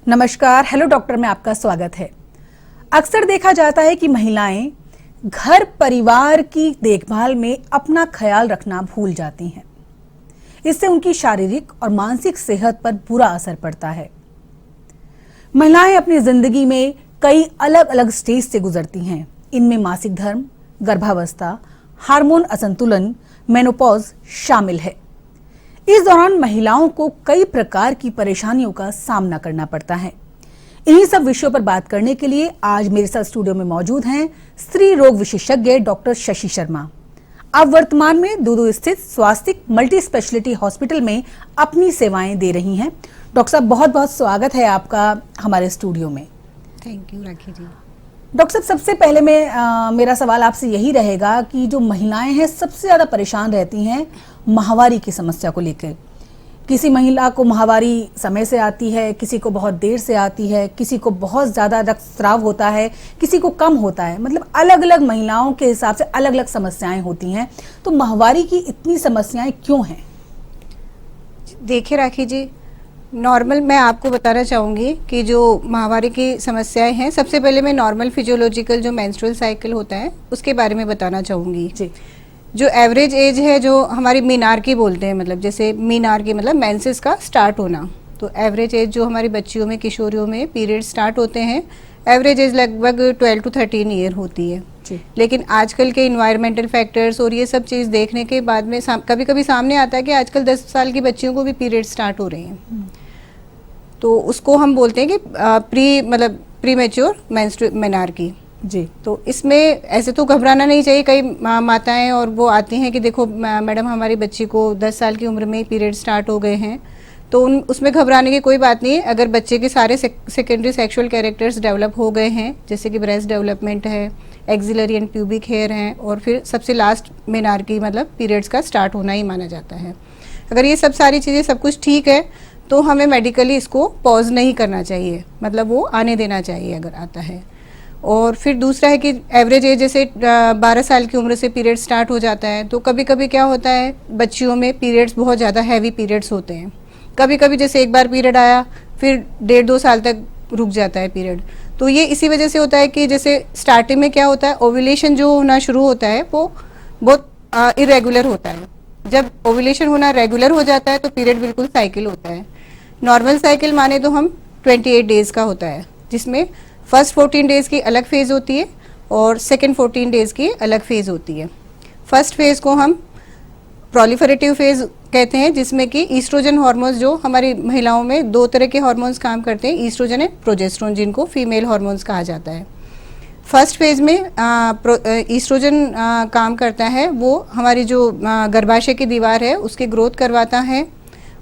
नमस्कार, hello doctor में आपका स्वागत है। अक्सर देखा जाता है कि महिलाएं घर परिवार की देखभाल में अपना ख्याल रखना भूल जाती हैं। इससे उनकी शारीरिक और मानसिक सेहत पर बुरा असर पड़ता है। महिलाएं अपनी जिंदगी में कई अलग अलग स्टेज से गुजरती हैं। इनमें मासिक धर्म, गर्भावस्था, हार्मोन असंतुलन, मेनोपॉज शामिल है। इस दौरान महिलाओं को कई प्रकार की परेशानियों का सामना करना पड़ता है। इन्हीं सब विषयों पर बात करने के लिए आज मेरे साथ स्टूडियो में मौजूद हैं स्त्री रोग विशेषज्ञ डॉक्टर शशि शर्मा। अब वर्तमान में दूदू स्थित स्वास्तिक मल्टी स्पेशलिटी हॉस्पिटल में अपनी सेवाएं दे रही हैं। डॉक्टर साहब, बहुत बहुत स्वागत है आपका हमारे स्टूडियो में। Thank you Rakhi ji. Doctor साहब, सबसे पहले मेरा सवाल आपसे यही रहेगा कि जो महिलाएं हैं सबसे ज्यादा परेशान रहती हैं माहवारी की समस्या को लेकर। किसी महिला को माहवारी समय से आती है, किसी को बहुत देर से आती है, किसी को बहुत ज्यादा रक्तस्राव होता है, किसी को कम होता है। मतलब अलग अलग महिलाओं के हिसाब से अलग अलग समस्याएं होती हैं। तो माहवारी की इतनी समस्याएं क्यों हैं? देखिए राखी जी, नॉर्मल मैं आपको बताना चाहूँगी कि जो माहवारी की समस्याएं हैं, सबसे पहले मैं नॉर्मल फिजियोलॉजिकल जो मेंस्ट्रुअल साइकिल होता है उसके बारे में बताना चाहूँगी जी। जो एवरेज एज है, जो हमारी मीनार्की बोलते हैं, मतलब जैसे मीनार्की मतलब मेंसेस का स्टार्ट होना। तो एवरेज एज जो हमारी बच्चियों में, किशोरियों में पीरियड स्टार्ट होते हैं, एवरेज एज लगभग 12 to 13 ईयर होती है। लेकिन आजकल के इन्वायरमेंटल फैक्टर्स और ये सब चीज़ देखने के बाद में कभी कभी सामने आता है कि आजकल 10 साल की बच्चियों को भी पीरियड स्टार्ट हो रहे हैं। तो उसको हम बोलते हैं कि प्री मैच्योर मेनार्की जी। तो इसमें ऐसे तो घबराना नहीं चाहिए। कई माताएं और वो आती हैं कि देखो मैडम, हमारी बच्ची को 10 साल की उम्र में पीरियड स्टार्ट हो गए हैं। तो उसमें घबराने की कोई बात नहीं है। अगर बच्चे के सारे सेकेंडरी सेक्सुअल कैरेक्टर्स डेवलप हो गए हैं, जैसे कि ब्रेस्ट डेवलपमेंट है, एक्सिलरी एंड प्यूबिक हेयर है, और फिर सबसे लास्ट मेनार्की मतलब पीरियड्स का स्टार्ट होना ही माना जाता है। अगर ये सब सारी चीज़ें सब कुछ ठीक है तो हमें मेडिकली इसको पॉज नहीं करना चाहिए, मतलब वो आने देना चाहिए अगर आता है। और फिर दूसरा है कि एवरेज एज जैसे 12 साल की उम्र से पीरियड स्टार्ट हो जाता है। तो कभी कभी क्या होता है, बच्चियों में पीरियड्स बहुत ज़्यादा हैवी पीरियड्स होते हैं। कभी कभी जैसे एक बार पीरियड आया फिर 1.5-2 साल तक रुक जाता है पीरियड। तो ये इसी वजह से होता है कि जैसे स्टार्टिंग में क्या होता है, ओव्यूलेशन जो होना शुरू होता है वो बहुत इरेगुलर होता है। जब ओव्यूलेशन होना रेगुलर हो जाता है तो पीरियड बिल्कुल साइकिल होता है। नॉर्मल साइकिल माने तो हम 28 डेज का होता है, जिसमें फर्स्ट 14 डेज की अलग फेज होती है और सेकेंड 14 डेज की अलग फेज होती है। फर्स्ट फेज को हम प्रोलिफरेटिव फेज कहते हैं, जिसमें कि ईस्ट्रोजन हार्मोन्स, जो हमारी महिलाओं में 2 तरह के हार्मोन्स काम करते हैं, ईस्ट्रोजन एंड प्रोजेस्टेरोन, जिनको फीमेल हार्मोन्स कहा जाता है। फर्स्ट फेज में ईस्ट्रोजन काम करता है, वो हमारी जो गर्भाशय की दीवार है उसकी ग्रोथ करवाता है।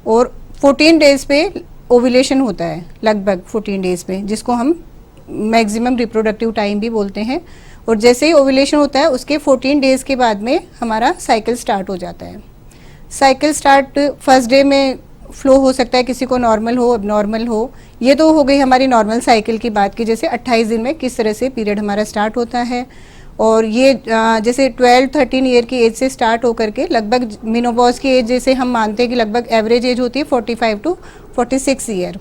और 14 डेज पे ओव्यूलेशन होता है, लगभग 14 डेज पे, जिसको हम मैक्सिमम रिप्रोडक्टिव टाइम भी बोलते हैं। और जैसे ही ओव्यूलेशन होता है उसके 14 डेज के बाद में हमारा साइकिल स्टार्ट हो जाता है। साइकिल स्टार्ट फर्स्ट डे में फ्लो हो सकता है, किसी को नॉर्मल हो, अबनॉर्मल हो। ये तो हो गई हमारी नॉर्मल साइकिल की बात की, जैसे 28 दिन में किस तरह से पीरियड हमारा स्टार्ट होता है। और ये जैसे 12-13 ईयर की एज से स्टार्ट होकर के लगभग मेनोपॉज की एज, जैसे हम मानते हैं कि लगभग एवरेज एज होती है 45 to 46 ईयर,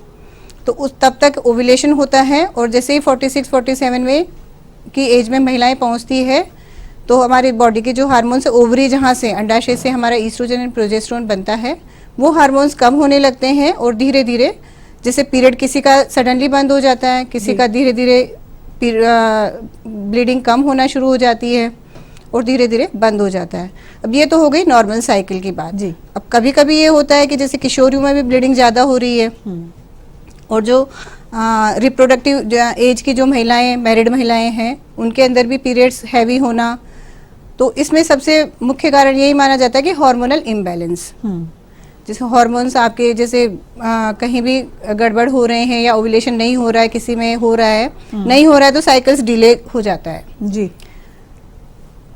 तो उस तब तक ओव्यूलेशन होता है। और जैसे ही 46-47 में की एज में महिलाएं पहुंचती है तो हमारी बॉडी के जो हार्मोन्स, ओवरी जहां से, अंडाशय से हमारा ईस्ट्रोजन एंड प्रोजेस्टेरोन बनता है, वो हार्मोन्स कम होने लगते हैं। और धीरे धीरे जैसे पीरियड किसी का सडनली बंद हो जाता है, किसी का धीरे धीरे ब्लीडिंग कम होना शुरू हो जाती है और धीरे धीरे बंद हो जाता है। अब ये तो हो गई नॉर्मल साइकिल की बात जी। अब कभी कभी ये होता है कि जैसे किशोरियों में भी ब्लीडिंग ज़्यादा हो रही है, और जो रिप्रोडक्टिव एज की जो महिलाएं, मैरिड महिलाएं हैं, उनके अंदर भी पीरियड्स हैवी होना। तो इसमें सबसे मुख्य कारण यही माना जाता है कि हार्मोनल इम्बैलेंस, जैसे हार्मोन्स आपके जैसे कहीं भी गड़बड़ हो रहे हैं या ओव्यूलेशन नहीं हो रहा है, किसी में हो रहा है, नहीं हो रहा है, तो साइकिल्स डिले हो जाता है जी।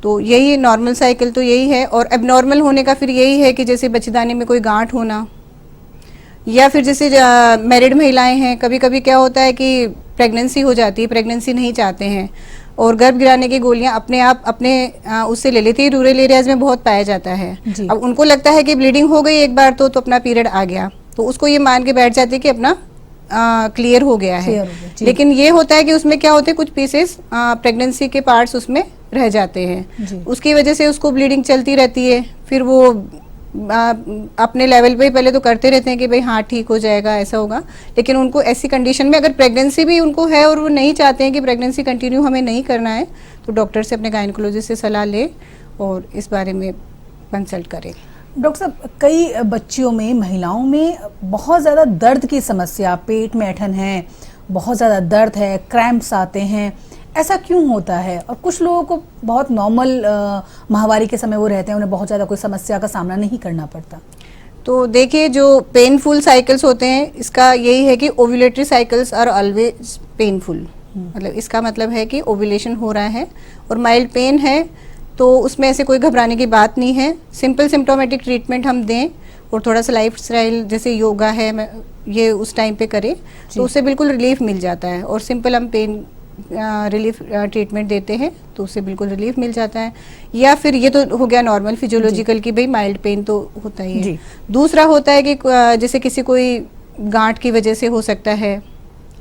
तो यही नॉर्मल साइकिल तो यही है। और एबनॉर्मल होने का फिर यही है कि जैसे बच्चेदानी में कोई गांठ होना, या फिर जैसे मैरिड महिलाएं हैं, कभी कभी क्या होता है कि प्रेगनेंसी हो जाती है, प्रेगनेंसी नहीं चाहते हैं और गर्भ गिराने की गोलियां अपने आप उससे ले लेती है। रूरल एरियाज में बहुत पाया जाता है। अब उनको लगता है कि ब्लीडिंग हो गई एक बार तो अपना पीरियड आ गया, तो उसको ये मान के बैठ जाती है कि अपना क्लियर हो गया है। Clear हो गया, जी। लेकिन ये होता है कि उसमें क्या होते हैं, कुछ पीसेस प्रेगनेंसी के पार्ट्स उसमें रह जाते जी। हैं, उसकी वजह से उसको ब्लीडिंग चलती रहती है। फिर वो अपने लेवल पे पहले तो करते रहते हैं कि भाई हाँ ठीक हो जाएगा, ऐसा होगा, लेकिन उनको ऐसी कंडीशन में अगर प्रेगनेंसी भी उनको है और वो नहीं चाहते हैं कि प्रेगनेंसी कंटिन्यू हमें नहीं करना है, तो डॉक्टर से, अपने गायनेकोलॉजिस्ट से सलाह ले और इस बारे में कंसल्ट करें। डॉक्टर साहब, कई बच्चियों में, महिलाओं में बहुत ज़्यादा दर्द की समस्या, पेट में ऐंठन है, बहुत ज़्यादा दर्द है, क्रैम्प्स आते हैं, ऐसा क्यों होता है? और कुछ लोगों को बहुत नॉर्मल माहवारी के समय वो रहते हैं, उन्हें बहुत ज़्यादा कोई समस्या का सामना नहीं करना पड़ता। तो देखिए, जो पेनफुल साइकिल्स होते हैं, इसका यही है कि ovulatory cycles are always painful. मतलब इसका मतलब है कि ओव्यूलेशन हो रहा है और माइल्ड पेन है, तो उसमें ऐसे कोई घबराने की बात नहीं है। सिंपल सिम्टोमेटिक ट्रीटमेंट हम दें और थोड़ा सा लाइफस्टाइल जैसे योगा है, ये उस टाइम पे करें, तो उससे बिल्कुल रिलीफ मिल जाता है। और सिंपल हम पेन रिलीफ ट्रीटमेंट देते हैं तो उससे बिल्कुल रिलीफ मिल जाता है। या फिर ये तो हो गया नॉर्मल फिजियोलॉजिकल की भाई माइल्ड पेन तो होता ही है। दूसरा होता है कि जैसे किसी कोई गांठ की वजह से हो सकता है,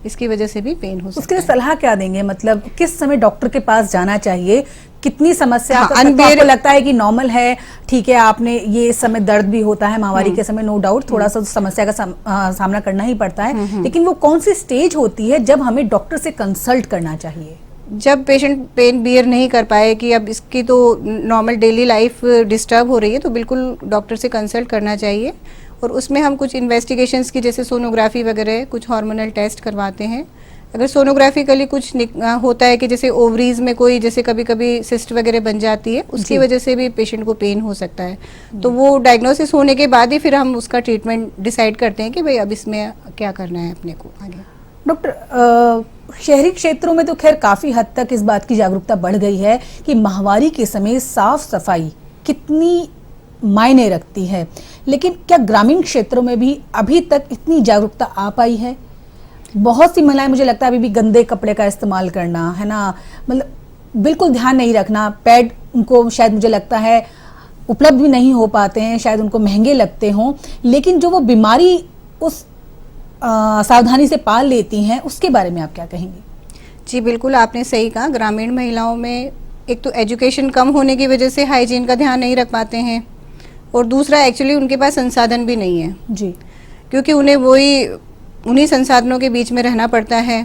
इसकी वजह से भी पेन हो सकता है। उसके लिए सलाह क्या देंगे? मतलब किस समय डॉक्टर के पास जाना चाहिए? कितनी समस्या हाँ, का आपको लगता है कि नॉर्मल है, ठीक है, आपने ये इस समय दर्द भी होता है माहवारी के समय, नो डाउट थोड़ा सा समस्या का सामना करना ही पड़ता है, लेकिन वो कौन सी स्टेज होती है जब हमें डॉक्टर से कंसल्ट करना चाहिए? जब पेशेंट पेन बियर नहीं कर पाए कि अब इसकी तो नॉर्मल डेली लाइफ डिस्टर्ब हो रही है, तो बिल्कुल डॉक्टर से कंसल्ट करना चाहिए। और उसमें हम कुछ इन्वेस्टिगेशंस की, जैसे सोनोग्राफी वगैरह, कुछ हार्मोनल टेस्ट करवाते हैं। अगर सोनोग्राफिकली कुछ होता है कि जैसे ओवरीज में कोई जैसे कभी कभी सिस्ट वगैरह बन जाती है, उसकी वजह से भी पेशेंट को पेन हो सकता है, तो वो डायग्नोसिस होने के बाद ही फिर हम उसका ट्रीटमेंट डिसाइड करते हैं कि भाई अब इसमें क्या करना है अपने को आगे। डॉक्टर, शहरी क्षेत्रों में तो खैर काफी हद तक इस बात की जागरूकता बढ़ गई है कि माहवारी के समय साफ सफाई कितनी मायने रखती है, लेकिन क्या ग्रामीण क्षेत्रों में भी अभी तक इतनी जागरूकता आ पाई है? बहुत सी महिलाएं, मुझे लगता है, अभी भी गंदे कपड़े का इस्तेमाल करना, है ना, मतलब बिल्कुल ध्यान नहीं रखना। पैड उनको शायद, मुझे लगता है, उपलब्ध भी नहीं हो पाते हैं, शायद उनको महंगे लगते हों, लेकिन जो वो बीमारी उस सावधानी से पाल लेती हैं, उसके बारे में आप क्या कहेंगे? जी बिल्कुल, आपने सही कहा। ग्रामीण महिलाओं में एक तो एजुकेशन कम होने की वजह से हाइजीन का ध्यान नहीं रख पाते हैं, और दूसरा एक्चुअली उनके पास संसाधन भी नहीं है जी, क्योंकि उन्हें उन्हीं संसाधनों के बीच में रहना पड़ता है।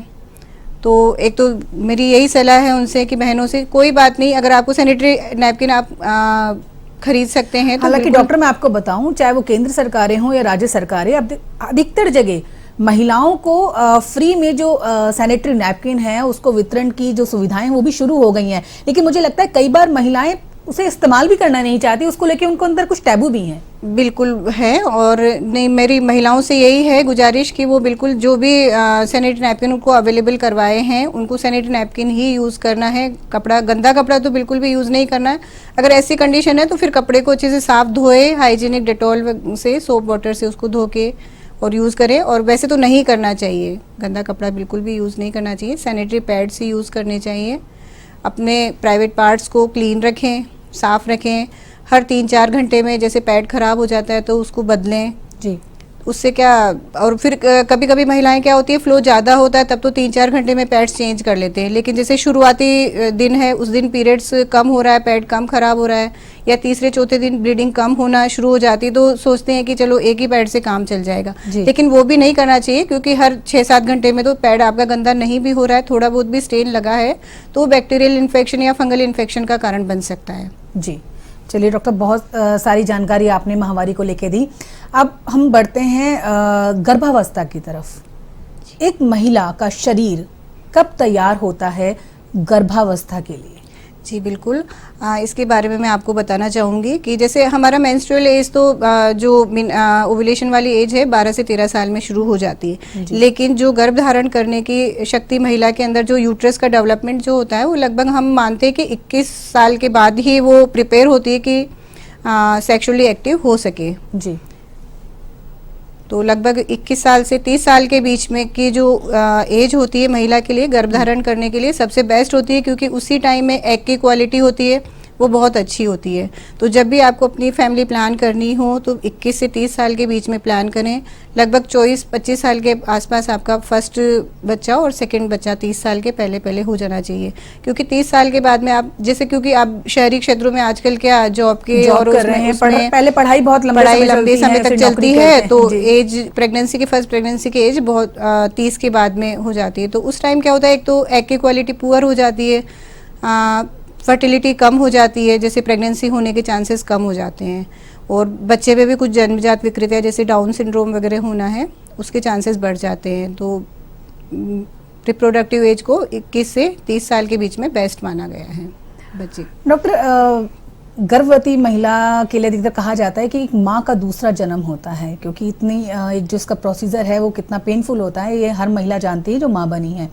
तो एक तो मेरी यही सलाह है उनसे कि बहनों से, कोई बात नहीं, अगर आपको सैनिटरी नैपकिन आप खरीद सकते हैं तो हालांकि डॉक्टर, मैं आपको बताऊं, चाहे वो केंद्र सरकारें हों या राज्य सरकारें, अब अधिकतर जगह महिलाओं को फ्री में जो सैनिटरी नैपकिन है उसको वितरण की जो सुविधाएं वो भी शुरू हो गई हैं, लेकिन मुझे लगता है कई बार महिलाएं उसे इस्तेमाल भी करना नहीं चाहती, उसको लेके उनको अंदर कुछ टैबू भी है। बिल्कुल है, और नहीं, मेरी महिलाओं से यही है गुजारिश कि वो बिल्कुल जो भी सैनिटरी नैपकिन उनको अवेलेबल करवाए हैं, उनको सैनिटरी नैपकिन ही यूज़ करना है। कपड़ा, गंदा कपड़ा तो बिल्कुल भी यूज़ नहीं करना है। अगर ऐसी कंडीशन है तो फिर कपड़े को अच्छे से साफ धोए, हाइजीनिक डेटॉल से, सोप वाटर से उसको धो के और यूज़ करें। और वैसे तो नहीं करना चाहिए, गंदा कपड़ा बिल्कुल भी यूज़ नहीं करना चाहिए। सैनिटरी पैड से यूज़ करने चाहिए। अपने प्राइवेट पार्ट्स को क्लीन रखें, साफ रखें। हर 3-4 घंटे में जैसे पैड खराब हो जाता है तो उसको बदलें जी। उससे क्या, और फिर कभी कभी महिलाएं क्या होती है, फ्लो ज़्यादा होता है तब तो 3-4 घंटे में पैड्स चेंज कर लेते हैं, लेकिन जैसे शुरुआती दिन है उस दिन पीरियड्स कम हो रहा है, पैड कम खराब हो रहा है, या तीसरे-चौथे दिन ब्लीडिंग कम होना शुरू हो जाती है, तो सोचते हैं कि चलो एक ही पैड से काम चल जाएगा, लेकिन वो भी नहीं करना चाहिए, क्योंकि हर 6-7 घंटे में तो पैड आपका गंदा नहीं भी हो रहा है, थोड़ा बहुत भी स्टेन लगा है तो बैक्टीरियल इन्फेक्शन या फंगल इन्फेक्शन का कारण बन सकता है। जी, चलिए डॉक्टर, बहुत सारी जानकारी आपने माहवारी को लेके दी। अब हम बढ़ते हैं गर्भावस्था की तरफ। एक महिला का शरीर कब तैयार होता है गर्भावस्था के लिए? जी बिल्कुल, इसके बारे में मैं आपको बताना चाहूँगी कि जैसे हमारा मेंस्ट्रुअल एज तो जो ओव्यूलेशन वाली एज है 12 से 13 साल में शुरू हो जाती है, लेकिन जो गर्भ धारण करने की शक्ति महिला के अंदर, जो यूट्रस का डेवलपमेंट जो होता है, वो लगभग हम मानते हैं कि 21 साल के बाद ही वो प्रिपेयर होती है कि सेक्सुअली एक्टिव हो सके जी। तो लगभग 21 साल से 30 साल के बीच में की जो एज होती है महिला के लिए गर्भधारण करने के लिए सबसे बेस्ट होती है, क्योंकि उसी टाइम में एग की क्वालिटी होती है, वो बहुत अच्छी होती है। तो जब भी आपको अपनी फैमिली प्लान करनी हो तो 21 से 30 साल के बीच में प्लान करें। लगभग 24-25 साल के आसपास आपका फर्स्ट बच्चा और सेकंड बच्चा 30 साल के पहले पहले हो जाना चाहिए, क्योंकि 30 साल के बाद में आप जैसे, क्योंकि आप शहरी क्षेत्रों में आजकल क्या जॉब कर रहे हैं, पहले पढ़ाई बहुत लंबे समय तक चलती है, तो एज प्रेगनेंसी की फर्स्ट प्रेगनेंसी की एज बहुत 30 के बाद में हो जाती है। तो उस टाइम क्या होता है, एक तो एग की क्वालिटी पुअर हो जाती है, फर्टिलिटी कम हो जाती है, जैसे प्रेगनेंसी होने के चांसेस कम हो जाते हैं, और बच्चे पे भी कुछ जन्मजात विकृतियाँ जैसे डाउन सिंड्रोम वगैरह होना है उसके चांसेस बढ़ जाते हैं। तो रिप्रोडक्टिव एज को 21 से 30 साल के बीच में बेस्ट माना गया है बच्चे। डॉक्टर, गर्भवती महिला के लिए अधिकतर कहा जाता है कि एक माँ का दूसरा जन्म होता है, क्योंकि इतनी एक जो इसका प्रोसीजर है वो कितना पेनफुल होता है, ये हर महिला जानती है जो माँ बनी है।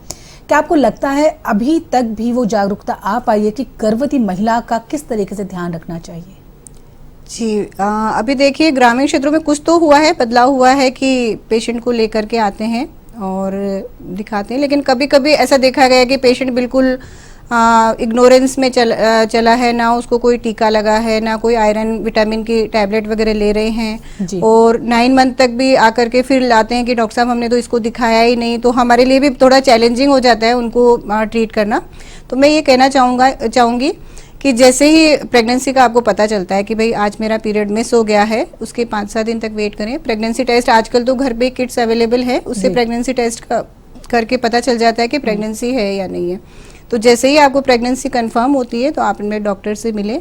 क्या आपको लगता है अभी तक भी वो जागरूकता आ पाई है कि गर्भवती महिला का किस तरीके से ध्यान रखना चाहिए? जी, अभी देखिए ग्रामीण क्षेत्रों में कुछ तो हुआ है, बदलाव हुआ है कि पेशेंट को लेकर के आते हैं और दिखाते हैं, लेकिन कभी कभी ऐसा देखा गया कि पेशेंट बिल्कुल इग्नोरेंस में चला है, ना उसको कोई टीका लगा है, ना कोई आयरन विटामिन की टैबलेट वगैरह ले रहे हैं, और 9 मंथ तक भी आकर के फिर लाते हैं कि डॉक्टर साहब हमने तो इसको दिखाया ही नहीं। तो हमारे लिए भी थोड़ा चैलेंजिंग हो जाता है उनको ट्रीट करना। तो मैं ये कहना चाहूँगी कि जैसे ही प्रेगनेंसी का आपको पता चलता है कि भाई आज मेरा पीरियड मिस हो गया है, उसके 5-7 दिन तक वेट करें। प्रेगनेंसी टेस्ट आजकल तो घर पे किट्स अवेलेबल है, उससे प्रेगनेंसी टेस्ट करके पता चल जाता है कि प्रेगनेंसी है या नहीं है। तो जैसे ही आपको प्रेगनेंसी कंफर्म होती है तो आप अपने डॉक्टर से मिले।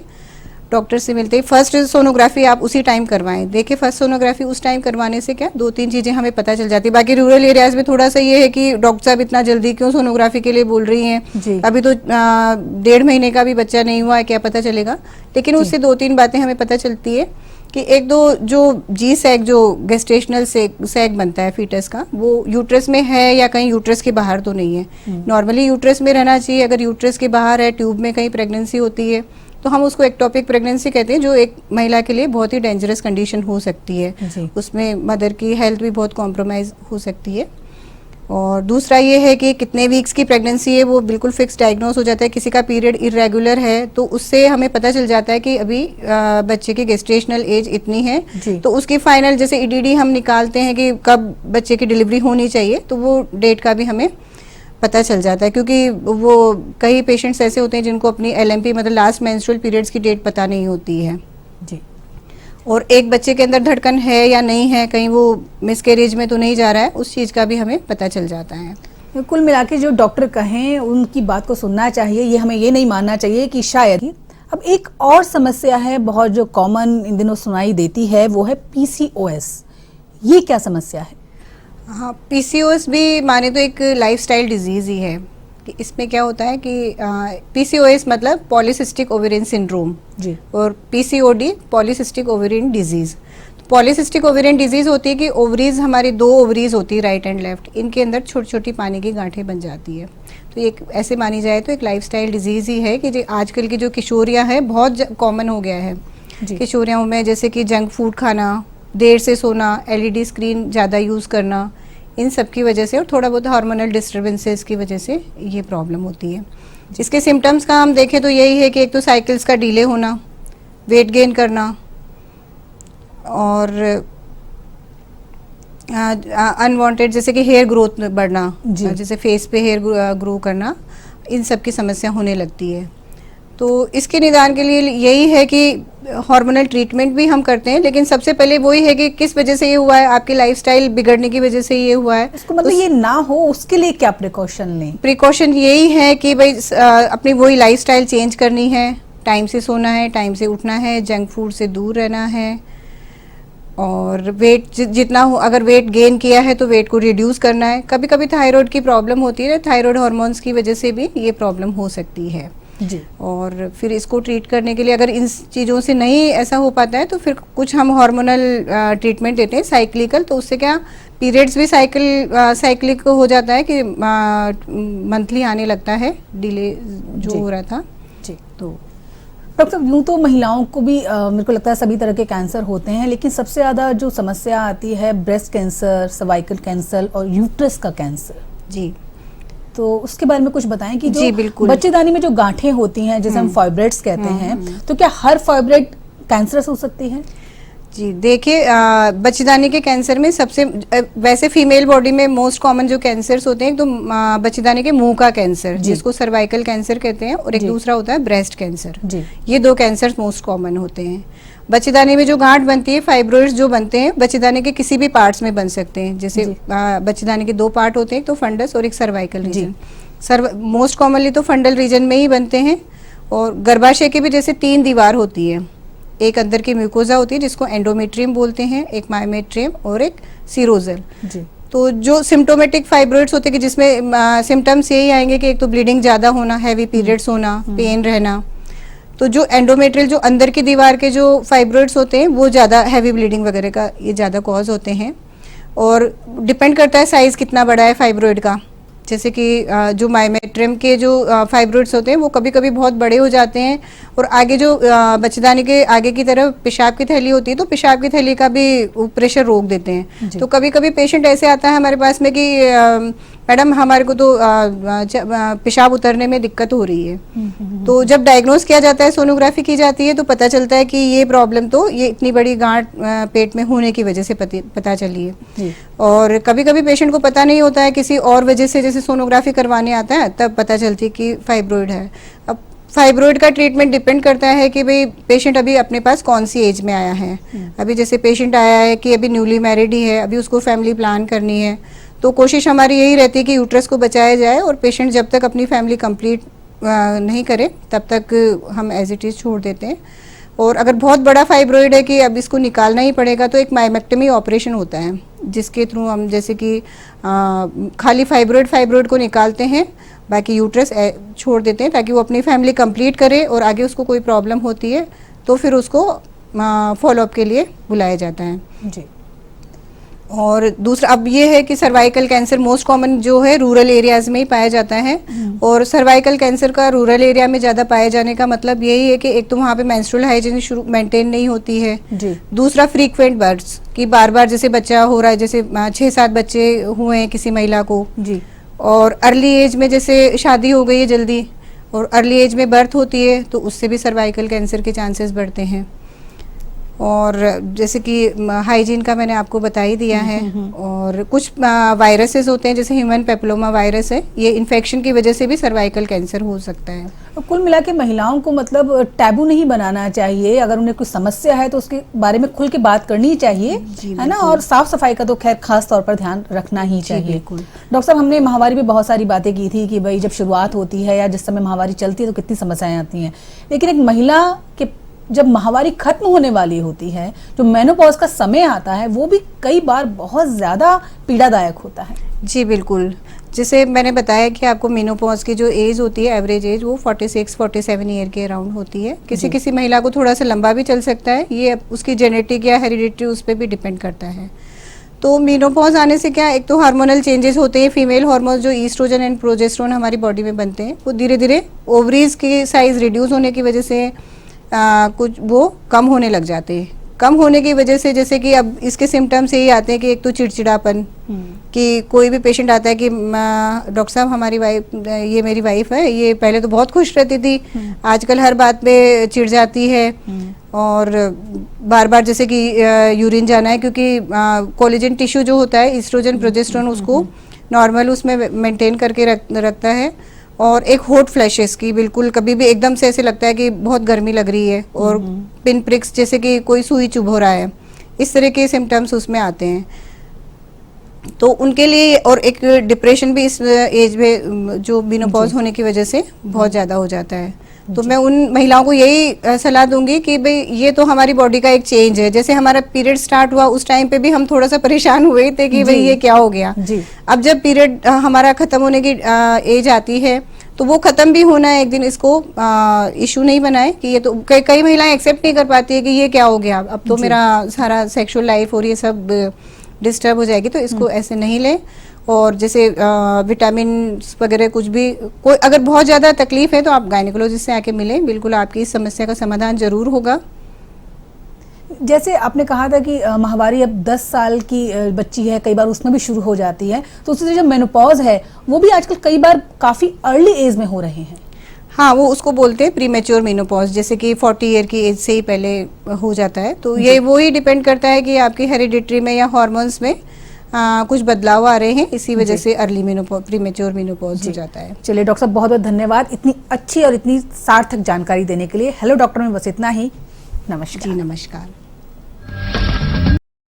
डॉक्टर से मिलते ही फर्स्ट सोनोग्राफी आप उसी टाइम करवाएं। देखिए फर्स्ट सोनोग्राफी उस टाइम करवाने से क्या 2-3 चीज़ें हमें पता चल जाती है। बाकी रूरल एरियाज में थोड़ा सा ये है कि डॉक्टर साहब इतना जल्दी क्यों सोनोग्राफी के लिए बोल रही हैं, अभी तो 1.5 महीने का भी बच्चा नहीं हुआ है, क्या पता चलेगा। लेकिन उससे 2-3 बातें हमें पता चलती है कि एक दो जो जी सैग, जो गेस्टेशनल सैग बनता है फीटस का, वो यूट्रस में है या कहीं यूट्रस के बाहर तो नहीं है। नॉर्मली यूट्रस में रहना चाहिए। अगर यूट्रस के बाहर है, ट्यूब में कहीं प्रेगनेंसी होती है, तो हम उसको एक्टोपिक प्रेगनेंसी कहते हैं, जो एक महिला के लिए बहुत ही डेंजरस कंडीशन हो सकती है। उसमें मदर की हेल्थ भी बहुत कॉम्प्रोमाइज हो सकती है। और दूसरा ये है कि कितने वीक्स की प्रेगनेंसी है वो बिल्कुल फिक्स डायग्नोस हो जाता है। किसी का पीरियड इरेगुलर है तो उससे हमें पता चल जाता है कि अभी बच्चे की गेस्टेशनल एज इतनी है, तो उसकी फाइनल जैसे ईडीडी हम निकालते हैं कि कब बच्चे की डिलीवरी होनी चाहिए, तो वो डेट का भी हमें पता चल जाता है। क्योंकि वो कई पेशेंट्स ऐसे होते हैं जिनको अपनी LMP मतलब लास्ट मेंस्ट्रुअल पीरियड्स की डेट पता नहीं होती है जी, और एक बच्चे के अंदर धड़कन है या नहीं है, कहीं वो मिसकैरेज में तो नहीं जा रहा है, उस चीज़ का भी हमें पता चल जाता है। कुल मिला के जो डॉक्टर कहें उनकी बात को सुनना चाहिए, ये हमें ये नहीं मानना चाहिए कि शायद। अब एक और समस्या है बहुत जो कॉमन इन दिनों सुनाई देती है, वो है PCOS। ये क्या समस्या है? हाँ, PCOS भी माने तो एक लाइफस्टाइल डिजीज़ ही है। कि इसमें क्या होता है कि PCOS मतलब पॉलीसिस्टिक ओवेरियन सिंड्रोम जी, और PCOD polycystic ovarian disease. Polycystic ovarian disease होती है कि ओवरीज, हमारी 2 ओवरीज होती है राइट एंड लेफ्ट, इनके अंदर छोटी छोटी पानी की गांठें बन जाती है। तो एक ऐसे मानी जाए तो एक लाइफस्टाइल डिजीज़ ही है कि आजकल की जो किशोरियाँ हैं बहुत कॉमन हो गया है किशोरियों में, जैसे कि जंक फूड खाना, देर से सोना, LED स्क्रीन ज़्यादा यूज़ करना, इन सब की वजह से और थोड़ा बहुत हार्मोनल डिस्टर्बेंसेस की वजह से ये प्रॉब्लम होती है। इसके सिम्टम्स का हम देखें तो यही है कि एक तो साइकिल्स का डिले होना, वेट गेन करना, और अनवांटेड जैसे कि हेयर ग्रोथ बढ़ना, जैसे फेस पे हेयर ग्रो करना, इन सब की समस्या होने लगती है। तो इसके निदान के लिए यही है कि हार्मोनल ट्रीटमेंट भी हम करते हैं, लेकिन सबसे पहले वही है कि किस वजह से ये हुआ है, आपकी लाइफस्टाइल बिगड़ने की वजह से ये हुआ है। इसको मतलब ये ना हो उसके लिए क्या प्रिकॉशन लें? प्रिकॉशन यही है कि भाई अपनी वही लाइफस्टाइल चेंज करनी है, टाइम से सोना है, टाइम से उठना है, जंक फूड से दूर रहना है, और वेट जितना हो, अगर वेट गेन किया है तो वेट को रिड्यूस करना है। कभी कभी थायराइड की प्रॉब्लम होती है, थायराइड हार्मोन्स की वजह से भी ये प्रॉब्लम हो सकती है जी। और फिर इसको ट्रीट करने के लिए अगर इन चीज़ों से नहीं ऐसा हो पाता है तो फिर कुछ हम हार्मोनल ट्रीटमेंट देते हैं साइक्लिकल, तो उससे क्या पीरियड्स भी साइक्लिक हो जाता है कि मंथली आने लगता है, डिले जो हो रहा था जी। तो डॉक्टर यूँ तो महिलाओं को भी मेरे को लगता है सभी तरह के कैंसर होते हैं, लेकिन सबसे ज़्यादा जो समस्या आती है ब्रेस्ट कैंसर, सर्वाइकल कैंसर और यूट्रस का कैंसर जी। तो उसके बारे में कुछ बताएं कि जी, जो बिल्कुल। बच्चेदानी में जो गांठें होती हैं जिसे हम फाइब्रॉइड्स कहते हैं, तो क्या हर फाइब्रॉइड कैंसरस हो सकती है? जी देखिए, बच्चेदानी के कैंसर में सबसे वैसे फीमेल बॉडी में मोस्ट कॉमन जो कैंसर्स होते हैं, एक तो बच्चेदानी के मुंह का कैंसर जिसको सर्वाइकल कैंसर कहते हैं, और एक दूसरा होता है ब्रेस्ट कैंसर। जी। ये 2 कैंसर मोस्ट कॉमन होते हैं। बच्चेदानी में जो गांठ बनती है, फाइब्रोइड्स जो बनते हैं, बच्चेदानी के किसी भी पार्ट्स में बन सकते हैं। जैसे बच्चेदानी के 2 पार्ट होते हैं, एक तो फंडस और एक सर्वाइकल रीजन। मोस्ट कॉमनली तो फंडल रीजन में ही बनते हैं। और गर्भाशय की भी जैसे 3 दीवार होती है, एक अंदर की म्यूकोजा होती है जिसको एंडोमेट्रियम बोलते हैं, एक मायोमेट्रियम और एक सीरोजल। तो जो सिम्टोमेटिक फाइब्रोइड्स होते हैं कि जिसमें सिम्टम्स यही आएंगे कि एक तो ब्लीडिंग ज़्यादा होना, हैवी पीरियड्स होना, पेन रहना। तो जो एंडोमेट्रियल जो अंदर की दीवार के जो फाइब्रोइड्स होते हैं वो ज़्यादा हैवी ब्लीडिंग वगैरह का ये ज़्यादा कॉज होते हैं। और डिपेंड करता है साइज़ कितना बड़ा है फाइब्रोइड का। जैसे कि जो मायोमेट्रियम के जो फाइब्रोइड्स होते हैं वो कभी कभी बहुत बड़े हो जाते हैं, और आगे जो बच्चेदानी के आगे की तरफ पेशाब की थैली होती है, तो पेशाब की थैली का भी प्रेशर रोक देते हैं। तो कभी कभी पेशेंट ऐसे आता है हमारे पास में कि मैडम हमारे को तो पेशाब उतरने में दिक्कत हो रही है। तो जब डायग्नोस किया जाता है, सोनोग्राफी की जाती है, तो पता चलता है कि ये प्रॉब्लम तो ये इतनी बड़ी गांठ पेट में होने की वजह से पता चली है। और कभी कभी पेशेंट को पता नहीं होता है, किसी और वजह से जैसे सोनोग्राफी करवाने आता है तब पता चलती है कि फाइब्रोइड है। अब फाइब्रोइड का ट्रीटमेंट डिपेंड करता है कि भाई पेशेंट अभी अपने पास कौन सी एज में आया है। अभी जैसे पेशेंट आया है कि अभी न्यूली मैरिड ही है, अभी उसको फैमिली प्लान करनी है, तो कोशिश हमारी यही रहती है कि यूट्रस को बचाया जाए, और पेशेंट जब तक अपनी फैमिली कंप्लीट नहीं करे तब तक हम एज इट इज़ छोड़ देते हैं। और अगर बहुत बड़ा फाइब्रोइड है कि अब इसको निकालना ही पड़ेगा, तो एक मायोमेक्टमी ऑपरेशन होता है जिसके थ्रू हम जैसे कि खाली फाइब्रोइड को निकालते हैं, बाकी यूट्रस छोड़ देते हैं ताकि वो अपनी फैमिली कंप्लीट करे, और आगे उसको कोई प्रॉब्लम होती है तो फिर उसको फॉलोअप के लिए बुलाया जाता है। जी। और दूसरा अब ये है कि सर्वाइकल कैंसर मोस्ट कॉमन जो है रूरल एरियाज में ही पाया जाता है। और सर्वाइकल कैंसर का रूरल एरिया में ज़्यादा पाए जाने का मतलब यही है कि एक तो वहाँ पे मेंस्ट्रुअल हाइजीन मेंटेन नहीं होती है। जी। दूसरा फ्रीक्वेंट बर्थ्स कि बार बार जैसे बच्चा हो रहा है, जैसे 6-7 बच्चे हुए हैं किसी महिला को। जी। और अर्ली एज में जैसे शादी हो गई है जल्दी, और अर्ली एज में बर्थ होती है, तो उससे भी सर्वाइकल कैंसर के चांसेस बढ़ते हैं। और जैसे कि हाइजीन का मैंने आपको बता ही दिया है। और कुछ वायरसेस होते हैं, जैसे ह्यूमन पेपिलोमा वायरस है, ये इन्फेक्शन की वजह से भी सर्वाइकल कैंसर हो सकता है। कुल मिला के महिलाओं को मतलब टैबू नहीं बनाना चाहिए, अगर उन्हें कुछ समस्या है तो उसके बारे में खुल के बात करनी चाहिए, है ना। और साफ सफाई का तो खैर खास तौर पर ध्यान रखना ही चाहिए। डॉक्टर साहब, हमने महामारी में बहुत सारी बातें की थी कि भाई जब शुरुआत होती है या जिस समय महामारी चलती है तो कितनी समस्याएं आती हैं, लेकिन एक महिला के जब महामारी खत्म होने वाली होती है, जो मेनोपॉज का समय आता है, वो भी कई बार बहुत ज्यादा पीड़ादायक होता है। जी बिल्कुल, जैसे मैंने बताया कि आपको मेनोपॉज की जो एज होती है, एवरेज एज, वो 46-47 ईयर के अराउंड होती है। किसी किसी महिला को थोड़ा सा लंबा भी चल सकता है, ये उसकी जेनेटिक या हेरिडिटरी उस पर भी डिपेंड करता है। तो मेनोपॉज आने से क्या, एक तो हार्मोनल चेंजेस होते हैं, फीमेल हार्मोन्स जो ईस्ट्रोजन एंड प्रोजेस्टेरोन हमारी बॉडी में बनते हैं, वो धीरे धीरे ओवरीज की साइज रिड्यूस होने की वजह से कुछ वो कम होने लग जाते हैं। कम होने की वजह से जैसे कि अब इसके सिम्टम्स यही आते हैं कि एक तो चिड़चिड़ापन, कि कोई भी पेशेंट आता है कि डॉक्टर साहब हमारी वाइफ, ये मेरी वाइफ है, ये पहले तो बहुत खुश रहती थी, आजकल हर बात पे चिढ़ जाती है, और बार बार जैसे कि यूरिन जाना है, क्योंकि कोलेजन टिश्यू जो होता है ईस्ट्रोजन प्रोजेस्टेरोन उसको नॉर्मल उसमें मेंटेन करके रखता है। और एक हॉट फ्लैशेस की, बिल्कुल कभी भी एकदम से ऐसे लगता है कि बहुत गर्मी लग रही है, और पिन प्रिक्स जैसे कि कोई सुई चुभ हो रहा है, इस तरह के सिम्टम्स उसमें आते हैं। तो उनके लिए, और एक डिप्रेशन भी इस एज में जो मेनोपॉज होने की वजह से बहुत ज़्यादा हो जाता है। तो मैं उन महिलाओं को यही सलाह दूंगी कि भाई ये तो हमारी बॉडी का एक चेंज है। जैसे हमारा पीरियड स्टार्ट हुआ उस टाइम पे भी हम थोड़ा सा परेशान हुए थे कि भाई ये क्या हो गया। अब जब पीरियड हमारा खत्म होने की एज आती है तो वो खत्म भी होना है एक दिन, इसको इशू नहीं बनाए कि ये तो कई महिलाएं एक्सेप्ट नहीं कर पाती है कि ये क्या हो गया, अब तो मेरा सारा सेक्सुअल लाइफ और ये सब डिस्टर्ब हो जाएगी, तो इसको ऐसे नहीं ले। और जैसे विटामिन वगैरह कुछ भी, कोई अगर बहुत ज़्यादा तकलीफ है तो आप गायनेकोलॉजिस्ट से आके मिलें, बिल्कुल आपकी इस समस्या का समाधान जरूर होगा। जैसे आपने कहा था कि माहवारी अब 10 साल की बच्ची है, कई बार उसमें भी शुरू हो जाती है, तो उससे जो मेनोपॉज है वो भी आजकल कई बार काफी अर्ली एज में हो रहे हैं। हाँ, वो उसको बोलते हैं प्रीमेच्योर मेनोपॉज, जैसे कि 40 ईयर की एज से ही पहले हो जाता है। तो ये वो ही डिपेंड करता है कि आपकी हेरिडिटरी में या हार्मोन्स में कुछ बदलाव आ रहे हैं, इसी वजह से अर्ली मेनोपॉज, प्रीमेच्योर मेनोपॉज हो जाता है। चलिए डॉक्टर साहब, बहुत बहुत धन्यवाद इतनी अच्छी और इतनी सार्थक जानकारी देने के लिए। हेलो डॉक्टर में बस इतना ही। नमस्कार। जी नमस्कार।